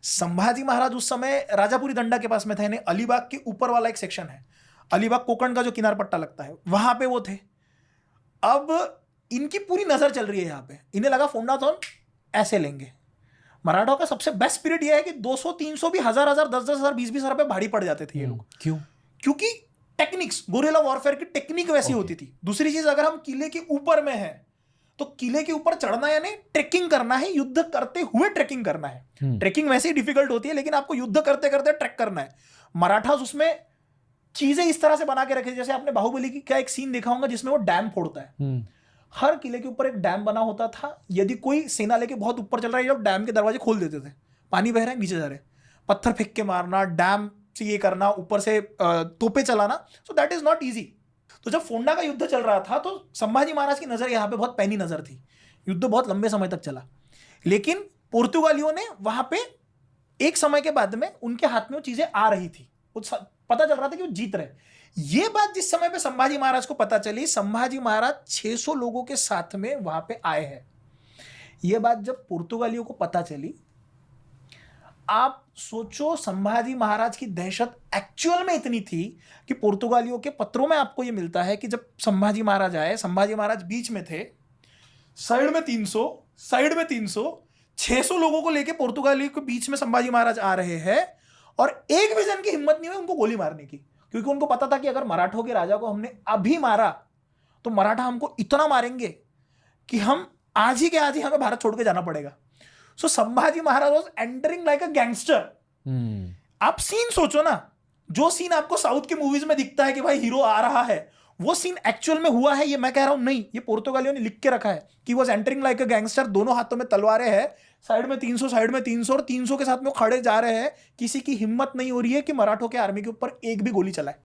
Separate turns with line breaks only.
संभाजी महाराज उस समय राजापुरी दंडा के पास में थे, अलीबाग के ऊपर वाला एक सेक्शन है, अलीबाग कोकण का जो किनार पट्टा लगता है, वहां पे वो थे। अब इनकी पूरी नजर चल रही है यहाँ पे, इन्हें लगा फोंडा तो ऐसे लेंगे। मराठों का सबसे बेस्ट पीरियड यह है कि 200-300 भी 1000-1000, 10,000, 20,000 रुपए भारी पड़ जाते थे ये लोग।
क्यों?
क्योंकि टेक्निक्स, गोरिल्ला वॉरफेयर की टेक्निक वैसी होती थी। दूसरी चीज, अगर हम किले के ऊपर में हैं तो किले के ऊपर चढ़ना यानी ट्रेकिंग करना है, युद्ध करते हुए ट्रेकिंग करना है। ट्रेकिंग वैसे ही डिफिकल्ट होती है, लेकिन आपको युद्ध करते करते ट्रैक करना है। मराठास उसमें चीजें इस तरह से बना के रखे, जैसे आपने बाहुबली की क्या एक सीन देखा होगा जिसमें वो डैम फोड़ता है। हर किले के ऊपर एक डैम बना होता था। यदि कोई सेना लेके बहुत ऊपर चल रहा है, ये लोग डैम के दरवाजे खोल देते थे, पानी बह रहा है, नीचे जा रहे, पत्थर फेंक के मारना, डैम से ये करना, ऊपर से तोपे चलाना, so that is not easy. तो जब फोंडा का युद्ध चल रहा था तो संभाजी महाराज की नजर यहाँ पे बहुत पैनी नजर थी। युद्ध बहुत लंबे समय तक चला, लेकिन पुर्तगालियों ने वहां पे एक समय के बाद में उनके हाथ में वो चीजें आ रही थी, पता चल रहा था कि वो जीत रहे। ये बात जिस समय पे संभाजी महाराज को पता चली, संभाजी महाराज 600 लोगों के साथ में वहां पे आए हैं। ये बात जब पुर्तगालियों को पता चली, आप सोचो संभाजी महाराज की दहशत एक्चुअल में इतनी थी कि पुर्तगालियों के पत्रों में आपको यह मिलता है कि जब संभाजी महाराज आए, संभाजी महाराज बीच में थे, साइड में 300, साइड में 300, 600 लोगों को लेके पुर्तगालियों के बीच में संभाजी महाराज आ रहे हैं, और एक भी जन की हिम्मत नहीं हुई उनको गोली मारने की, क्योंकि उनको पता था कि अगर मराठों के राजा को हमने अभी मारा तो मराठा हमको इतना मारेंगे कि हम आज ही के आज ही हमें भारत छोड़ के जाना पड़ेगा। So Sambhaji Maharaj was entering like a gangster. आप सीन सोचो ना, जो सीन आपको साउथ की मूवीज में दिखता है कि भाई हीरो आ रहा है, वो सीन एक्चुअल में हुआ है। ये मैं कह रहा हूं नहीं, ये पुर्तगालियों ने लिख के रखा है कि was entering like a gangster. दोनों हाथों में तलवारें हैं, साइड में 300, साइड में 300, और 300 के साथ में वो खड़े जा रहे हैं। किसी की हिम्मत नहीं हो रही है कि मराठों के आर्मी के ऊपर एक भी गोली चलाए।